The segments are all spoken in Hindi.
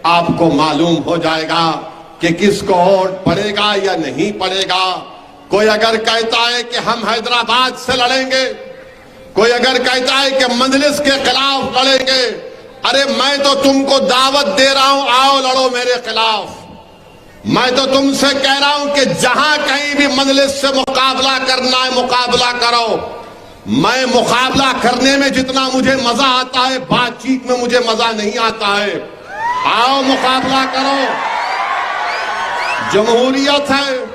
आपको मालूम हो जाएगा कि किसको वोट पड़ेगा या नहीं पड़ेगा। कोई अगर कहता है कि हम हैदराबाद से लड़ेंगे, कोई अगर कहता है कि मजलिस के खिलाफ लड़ेंगे, अरे मैं तो तुमको दावत दे रहा हूं, आओ लड़ो मेरे खिलाफ। मैं तो तुमसे कह रहा हूं कि जहां कहीं भी मजलिस से मुकाबला करना है मुकाबला करो। मैं मुकाबला करने में जितना मुझे मजा आता है, बातचीत में मुझे मजा नहीं आता है। आओ मुकाबला करो, जमहूरियत है।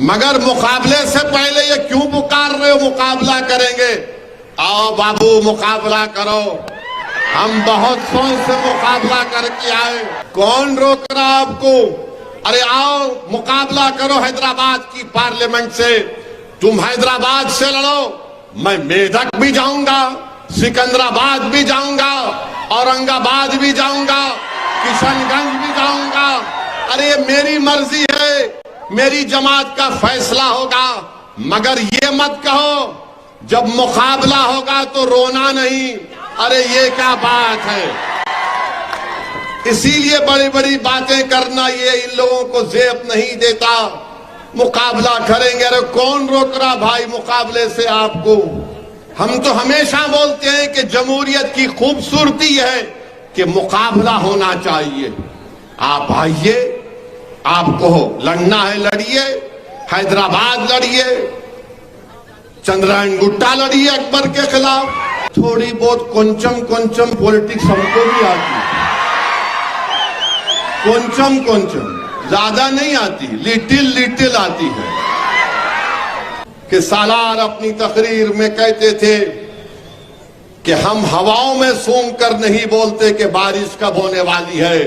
मगर मुकाबले से पहले ये क्यों पुकार रहे हो मुकाबला करेंगे? आओ बाबू मुकाबला करो, हम बहुत सोच से मुकाबला करके आए। कौन रोक रहा आपको? अरे आओ मुकाबला करो हैदराबाद की पार्लियामेंट से। तुम हैदराबाद से लड़ो, मैं मेदक भी जाऊंगा, सिकंदराबाद भी जाऊंगा, औरंगाबाद भी जाऊंगा, किशनगंज भी जाऊंगा। अरे ये मेरी मर्जी है, मेरी जमात का फैसला होगा। मगर ये मत कहो जब मुकाबला होगा तो रोना नहीं। अरे ये क्या बात है? इसीलिए बड़ी बड़ी बातें करना ये इन लोगों को जेब नहीं देता। मुकाबला करेंगे, अरे कौन रोक रहा भाई मुकाबले से आपको? हम तो हमेशा बोलते हैं कि जमहूरियत की खूबसूरती है कि मुकाबला होना चाहिए। आप आइए, आपको लड़ना है लड़िए, हैदराबाद लड़िए, चंद्रायन गुट्टा लड़िए अकबर के खिलाफ। थोड़ी बहुत कोंचम पॉलिटिक्स हमको भी आती है, कोंचम ज्यादा नहीं आती, लिटिल आती है। कि सालार अपनी तकरीर में कहते थे कि हम हवाओं में सूंघ कर नहीं बोलते कि बारिश कब होने वाली है,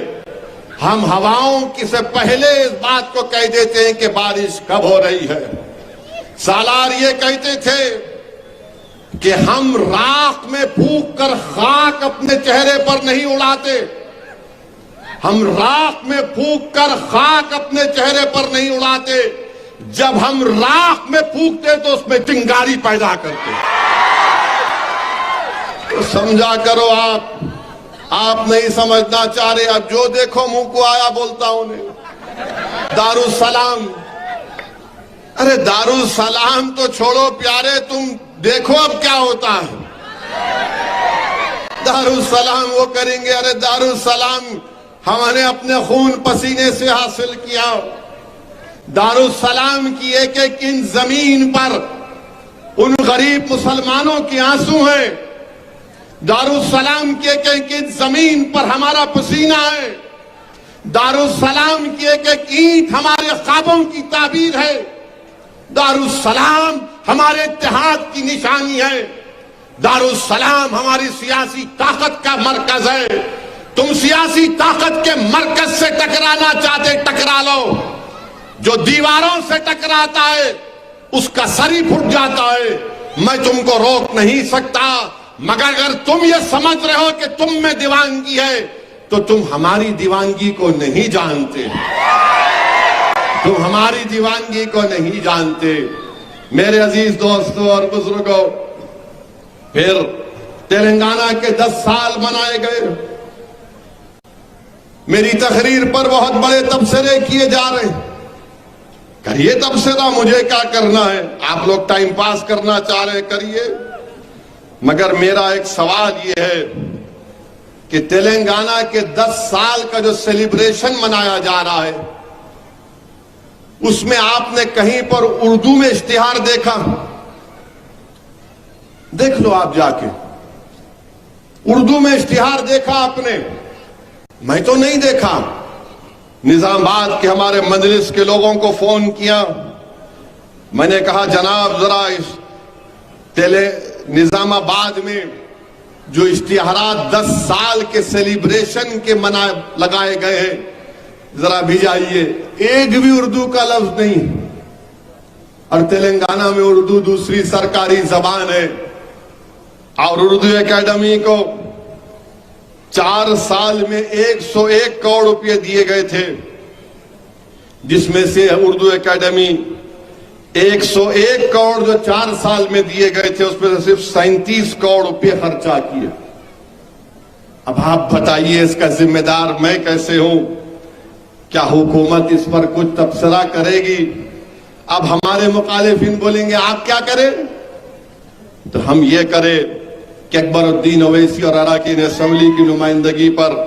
हम हवाओं की से पहले इस बात को कह देते हैं कि बारिश कब हो रही है। सालार ये कहते थे कि हम राख में फूंक कर खाक अपने चेहरे पर नहीं उड़ाते, हम राख में फूंक कर खाक अपने चेहरे पर नहीं उड़ाते, जब हम राख में फूंकते तो उसमें चिंगारी पैदा करते। तो समझा करो आप नहीं समझना चाह रहे। अब जो देखो मुंह को आया बोलता हूं। दारुसलाम, अरे दारुसलाम तो छोड़ो प्यारे, तुम देखो अब क्या होता है। दारुसलाम वो करेंगे, अरे दारुसलाम हमने अपने खून पसीने से हासिल किया। दारुसलाम की एक एक इंच जमीन पर उन गरीब मुसलमानों के आंसू हैं। दारुसलाम की एक एक इंच जमीन पर हमारा पसीना है। दारुसलाम की एक एक ईंट हमारे ख्वाबों की ताबीर है। दारुसलाम हमारे इत्तेहाद की निशानी है। दारुसलाम हमारी सियासी ताकत का मरकज है। तुम सियासी ताकत के मरकज से टकराना चाहते टकरा लो। जो दीवारों से टकराता है उसका सर ही फुट जाता है। मैं तुमको रोक नहीं सकता, मगर अगर तुम ये समझ रहे हो कि तुम में दीवानगी है तो तुम हमारी दीवानगी को नहीं जानते। तुम हमारी दीवानगी को नहीं जानते। मेरे अजीज दोस्तों और बुजुर्गों, फिर तेलंगाना के 10 साल मनाए गए। मेरी तकरीर पर बहुत बड़े तबसरे किए जा रहे हैं। करिए तबसरा, मुझे क्या करना है? आप लोग टाइम पास करना चाह रहे करिए, मगर मेरा एक सवाल यह है कि तेलंगाना के 10 साल का जो सेलिब्रेशन मनाया जा रहा है उसमें आपने कहीं पर उर्दू में इश्तिहार देखा? देख लो आप जाके, उर्दू में इश्तिहार देखा आपने? मैं तो नहीं देखा। निजामाबाद के हमारे मजलिस के लोगों को फोन किया, मैंने कहा जनाब जरा इस निजामाबाद में जो इश्तिहारात 10 साल के सेलिब्रेशन के लगाए गए हैं जरा भिजाइए। एक भी उर्दू का लफ्ज नहीं। और तेलंगाना में उर्दू दूसरी सरकारी जबान है और उर्दू एकेडमी को 4 साल में 101 करोड़ रुपए दिए गए थे, जिसमें से उर्दू एकेडमी 101 करोड़ जो 4 साल में दिए गए थे उसमें से सिर्फ 37 करोड़ रुपए खर्चा किए। अब आप बताइए इसका जिम्मेदार मैं कैसे हूं? क्या हुकूमत इस पर कुछ तबसरा करेगी? अब हमारे मुखालिफिन बोलेंगे आप क्या करें, तो हम ये करें कि अकबरुद्दीन ओवैसी और अरकान असेंबली की नुमाइंदगी पर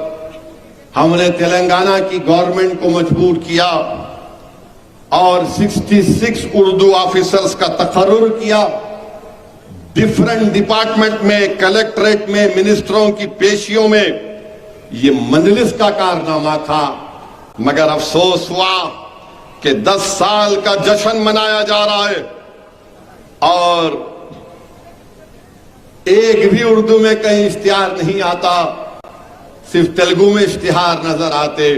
हमने तेलंगाना की गवर्नमेंट को मजबूर किया और 66 उर्दू ऑफिसर्स का तकर्रुर किया। डिफरेंट डिपार्टमेंट में, कलेक्ट्रेट में, मिनिस्टरों की पेशियों में ये मजलिस का कारनामा था। मगर अफसोस हुआ कि 10 साल का जश्न मनाया जा रहा है और एक भी उर्दू में कहीं इश्तिहार नहीं आता, सिर्फ तेलुगु में इश्तिहार नजर आते।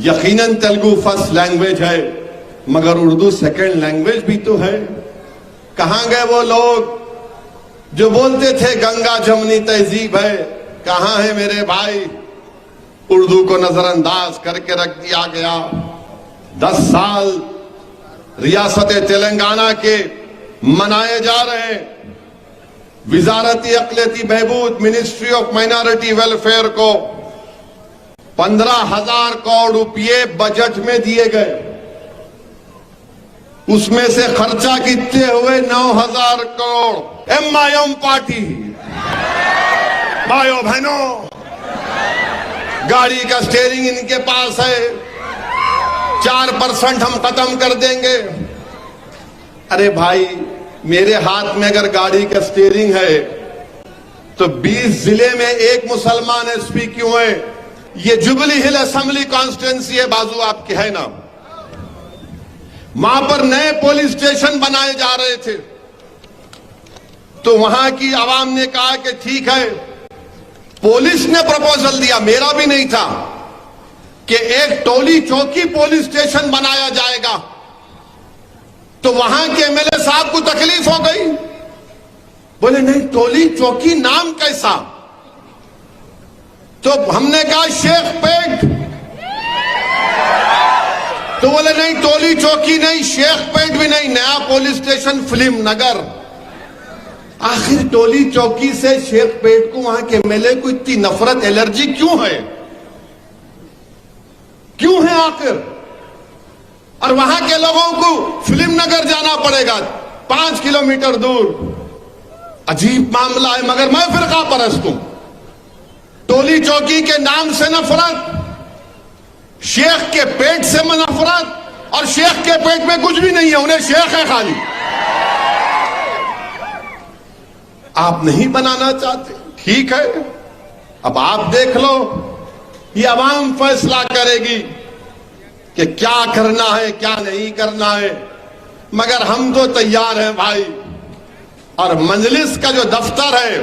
यकीनन तेलुगु फर्स्ट लैंग्वेज है, मगर उर्दू सेकंड लैंग्वेज भी तो है। कहां गए वो लोग जो बोलते थे गंगा जमनी तहजीब है? कहां है मेरे भाई? उर्दू को नजरअंदाज करके रख दिया गया। 10 साल रियासत तेलंगाना के मनाए जा रहे हैं। विजारती अक़लियती बहबूद, मिनिस्ट्री ऑफ माइनॉरिटी वेलफेयर को 15,000 करोड़ रुपये बजट में दिए गए। उसमें से खर्चा कितने हुए? 9,000 करोड़। MIM पार्टी, भाइयों बहनों, गाड़ी का स्टीयरिंग इनके पास है, 4% हम खत्म कर देंगे। अरे भाई, मेरे हाथ में अगर गाड़ी का स्टीयरिंग है तो 20 जिले में एक मुसलमान SP क्यों है? ये जुबली हिल असेंबली कॉन्स्टिट्यूंसी है, बाजू आपके है ना। वहां पर नए पुलिस स्टेशन बनाए जा रहे थे, तो वहां की आवाम ने कहा कि ठीक है, पुलिस ने प्रपोजल दिया, मेरा भी नहीं था, कि एक टोली चौकी पुलिस स्टेशन बनाया जाएगा। तो वहां के MLA साहब को तकलीफ हो गई, बोले नहीं, टोली चौकी नाम कैसा? तो हमने कहा शेख पेट, तो बोले नहीं, टोली चौकी नहीं, शेख पेट भी नहीं, नया पुलिस स्टेशन फिल्म नगर। आखिर टोली चौकी से शेख पेट को वहां के MLA को इतनी नफरत, एलर्जी क्यों है? क्यों है आखिर? और वहां के लोगों को फिल्म नगर जाना पड़ेगा 5 किलोमीटर दूर। अजीब मामला है। मगर मैं फिरका परस्त हूं। टोली चौकी के नाम से नफरत, शेख के पेट से नफरत, और शेख के पेट में कुछ भी नहीं है, उन्हें शेख है खाली। आप नहीं बनाना चाहते, ठीक है, अब आप देख लो, ये अवाम फैसला करेगी कि क्या करना है क्या नहीं करना है। मगर हम तो तैयार हैं भाई। और मजलिस का जो दफ्तर है,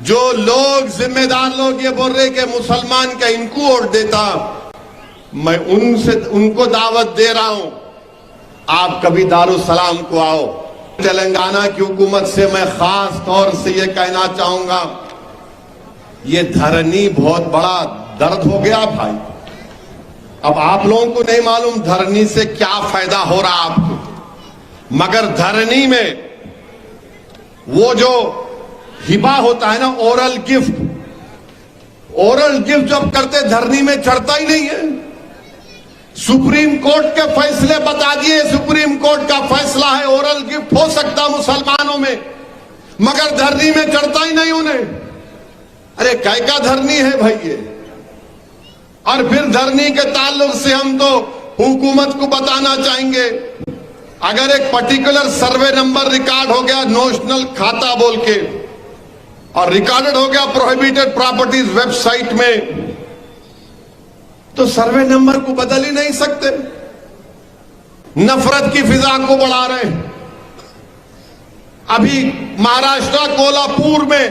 जो लोग जिम्मेदार लोग ये बोल रहे कि मुसलमान का इनको वोट देता, मैं उनको दावत दे रहा हूं, आप कभी दारुसलाम को आओ। तेलंगाना की हुकूमत से मैं खास तौर से ये कहना चाहूंगा, ये धरनी बहुत बड़ा दर्द हो गया भाई। अब आप लोगों को नहीं मालूम धरनी से क्या फायदा हो रहा आपको, मगर धरनी में वो जो हिबा होता है ना, ओरल गिफ्ट, ओरल गिफ्ट जब करते धरनी में चढ़ता ही नहीं है। सुप्रीम कोर्ट के फैसले बता दिए, सुप्रीम कोर्ट का फैसला है ओरल गिफ्ट हो सकता मुसलमानों में, मगर धरनी में चढ़ता ही नहीं उन्हें। अरे काय का धरनी है भाई ये? और फिर धरनी के ताल्लुक से हम तो हुकूमत को बताना चाहेंगे, अगर एक पर्टिकुलर सर्वे नंबर रिकॉर्ड हो गया नोशनल खाता बोल के, और रिकॉर्डेड हो गया प्रोहिबिटेड प्रॉपर्टीज वेबसाइट में, तो सर्वे नंबर को बदल ही नहीं सकते। नफरत की फिजा को बढ़ा रहे हैं। अभी महाराष्ट्र कोल्हापुर में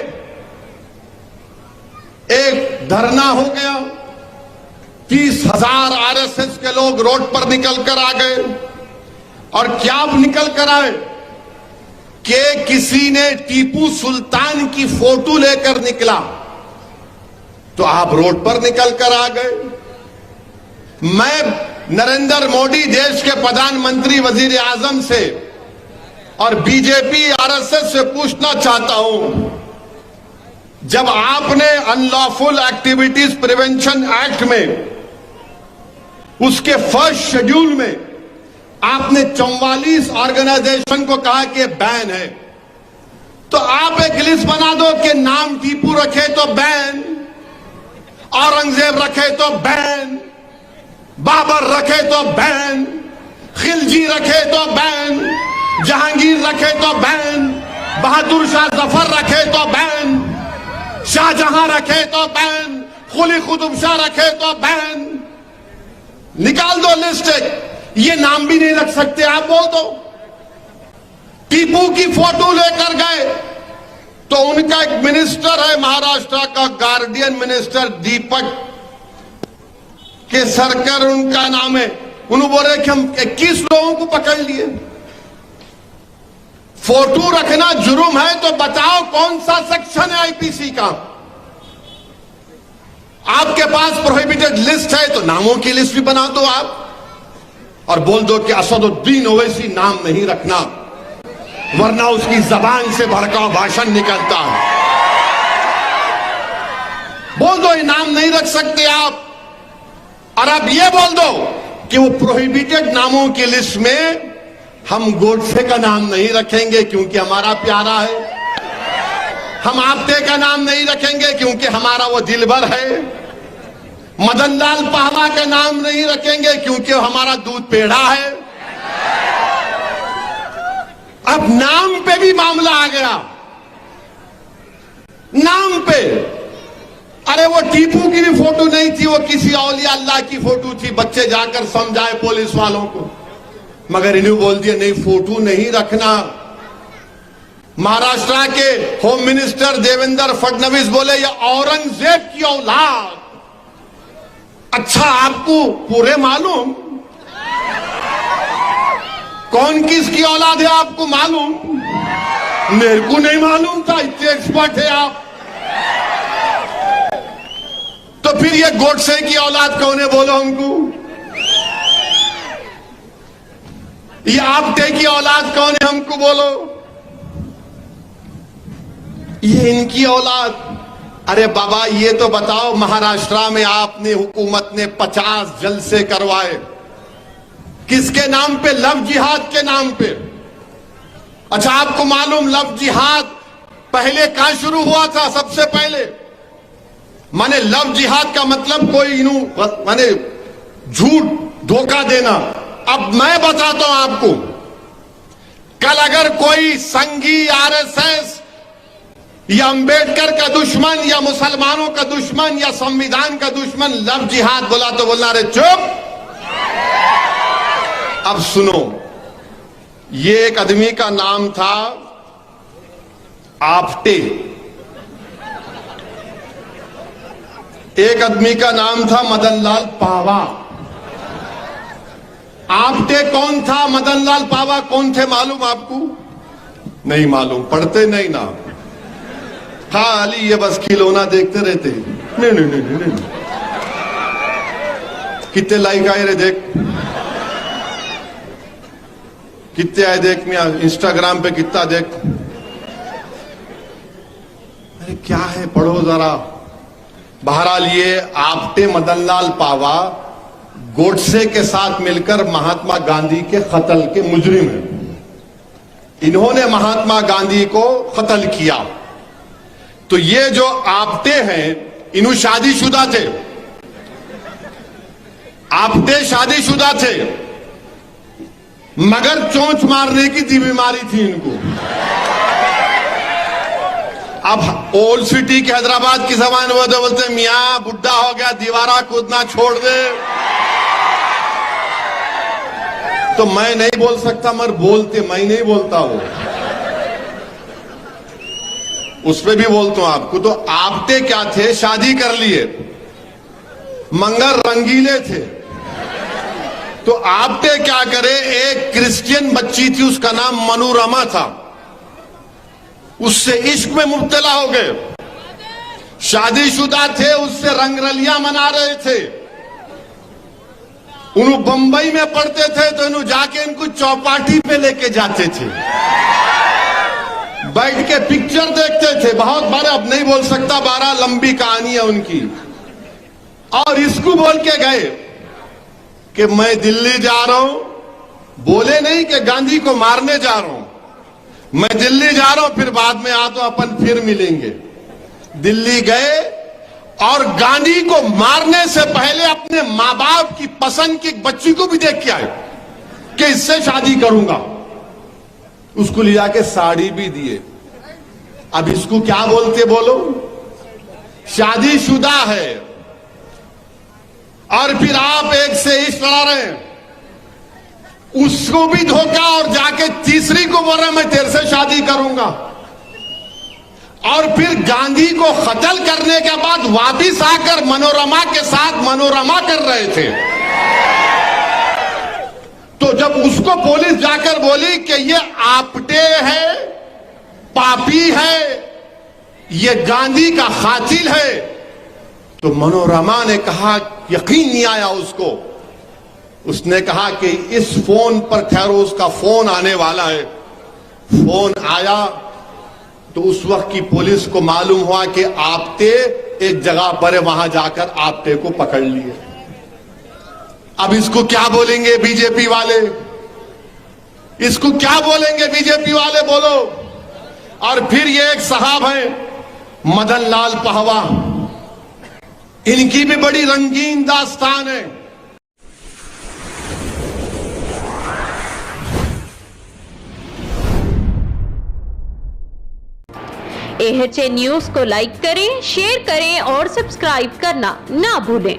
एक धरना हो गया, 30,000 RSS के लोग रोड पर निकल कर आ गए। और क्या निकल कर आए कि किसी ने टीपू सुल्तान की फोटो लेकर निकला, तो आप रोड पर निकल कर आ गए। मैं नरेंद्र मोदी देश के प्रधानमंत्री वजीर आजम से और बीजेपी RSS से पूछना चाहता हूं, जब आपने अनलॉफुल एक्टिविटीज प्रिवेंशन एक्ट में उसके फर्स्ट शेड्यूल में आपने 44 ऑर्गेनाइजेशन को कहा कि बैन है, तो आप एक लिस्ट बना दो कि नाम टीपू रखे तो बैन, औरंगजेब रखे तो बैन, बाबर रखे तो बैन, खिलजी रखे तो बैन, जहांगीर रखे तो बैन, बहादुर शाह जफर रखे तो बैन, शाहजहां रखे तो बैन, कुली कुतुब शाह रखे तो बैन। निकाल दो लिस्ट। ये नाम भी नहीं रख सकते आप, बोल दो। टीपू की फोटो लेकर गए तो उनका एक मिनिस्टर है महाराष्ट्र का, गार्डियन मिनिस्टर दीपक केसरकर उनका नाम है। उन्होंने बोले कि हम 21 लोगों को पकड़ लिए। फोटो रखना जुर्म है तो बताओ कौन सा सेक्शन है आईपीसी का। आपके पास प्रोहिबिटेड लिस्ट है तो नामों की लिस्ट भी बना दो आप, और बोल दो कि असदुद्दीन ओवैसी नाम नहीं रखना, वरना उसकी जबान से भड़काऊ भाषण निकलता है। बोल दो ये नाम नहीं रख सकते आप। और अब ये बोल दो कि वो प्रोहिबिटेड नामों की लिस्ट में हम गोडसे का नाम नहीं रखेंगे क्योंकि हमारा प्यारा है, हम आपटे का नाम नहीं रखेंगे क्योंकि हमारा वो दिलबर है, मदन लाल पाहवा का नाम नहीं रखेंगे क्योंकि हमारा दूध पेड़ा है। अब नाम पे भी मामला आ गया, नाम पे। अरे वो टीपू की भी फोटो नहीं थी, वो किसी औलिया अल्लाह की फोटो थी। बच्चे जाकर समझाए पुलिस वालों को, मगर इन्होंने बोल दिया नहीं फोटो नहीं रखना। महाराष्ट्र के होम मिनिस्टर देवेंद्र फडणवीस बोले ये औरंगजेब की औलाद। अच्छा आपको पूरे मालूम कौन किसकी औलाद है? आपको मालूम? मेरे को नहीं मालूम था, इतने एक्सपर्ट है आप। तो फिर ये गोडसे की औलाद कौन है बोलो हमको? ये आपटे की औलाद कौन है हमको बोलो? ये इनकी औलाद। अरे बाबा ये तो बताओ, महाराष्ट्र में आपने हुकूमत ने 50 जलसे करवाए, किसके नाम पे? लव जिहाद के नाम पे। अच्छा आपको मालूम लव जिहाद पहले कहां शुरू हुआ था? सबसे पहले माने लव जिहाद का मतलब कोई माने झूठ धोखा देना। अब मैं बताता हूं आपको, कल अगर कोई संघी आरएसएस या अंबेडकर का दुश्मन या मुसलमानों का दुश्मन या संविधान का दुश्मन लव जिहाद बोला तो बोलना रे चुप। अब सुनो, ये एक आदमी का नाम था आपटे, एक आदमी का नाम था मदन लाल पावा। आपटे कौन था? मदन लाल पावा कौन थे मालूम आपको? नहीं मालूम, पढ़ते नहीं ना, खाली ये बस खिलौना देखते रहते। नहीं नहीं नहीं नहीं, नहीं। कितने लाइक आए रे देख, कितने आए देख, मैं इंस्टाग्राम पे कितना देख। अरे क्या है, पढ़ो जरा। बहरहाल ये आपटे मदनलाल पावा गोडसे के साथ मिलकर महात्मा गांधी के कत्ल के मुजरिम हैं। इन्होंने महात्मा गांधी को कत्ल किया। तो ये जो आपटे हैं इन्हों शादीशुदा थे, आपटे शादीशुदा थे, मगर चोंच मारने की दी बीमारी थी इनको। अब ओल्ड सिटी के हैदराबाद की जबान हुआ तो बोलते मियां बुढ़ा हो गया, दीवारा कूदना छोड़ दे। तो मैं नहीं बोल सकता, मगर बोलते मैं नहीं बोलता वो, उसमें भी बोलता हूं आपको। तो आपटे क्या थे? शादी कर लिए, मंगर रंगीले थे। तो आपटे क्या करे, एक क्रिश्चियन बच्ची थी, उसका नाम मनोरमा था, उससे इश्क में मुब्तला हो गए। शादीशुदा थे, उससे रंगरलियां मना रहे थे। उन्होंने बंबई में पढ़ते थे तो इन्हों जाके इनको चौपाटी पे लेके जाते थे। बैठ के पिक्चर देखते थे, बहुत बार, अब नहीं बोल सकता, 12 लंबी कहानी है उनकी। और इसको बोल के गए कि मैं दिल्ली जा रहा हूं, बोले नहीं कि गांधी को मारने जा रहा हूं, मैं दिल्ली जा रहा हूं, फिर बाद में आ तो अपन फिर मिलेंगे। दिल्ली गए और गांधी को मारने से पहले अपने मां बाप की पसंद की बच्ची को भी देख के आए कि इससे शादी करूंगा। उसको ले जाके साड़ी भी दिए। अब इसको क्या बोलते बोलो? शादीशुदा है और फिर आप एक से इस लड़ा रहे हैं, उसको भी धोखा, और जाके तीसरी को बोल रहे मैं तेरे से शादी करूंगा। और फिर गांधी को कत्ल करने के बाद वापिस आकर मनोरमा के साथ मनोरमा कर रहे थे। तो जब उसको पुलिस जाकर बोली कि ये आपटे है, पापी है, ये गांधी का कातिल है, तो मनोरमा ने कहा, यकीन नहीं आया उसको। उसने कहा कि इस फोन पर, खैर उसका फोन आने वाला है, फोन आया तो उस वक्त की पुलिस को मालूम हुआ कि आपटे एक जगह पर है, वहां जाकर आपटे को पकड़ लिए। अब इसको क्या बोलेंगे बीजेपी वाले? इसको क्या बोलेंगे बीजेपी वाले, बोलो? और फिर ये एक साहब हैं मदन लाल पहवा, इनकी भी बड़ी रंगीन दास्तान है। AHA न्यूज़ को लाइक करें, शेयर करें और सब्सक्राइब करना ना भूलें।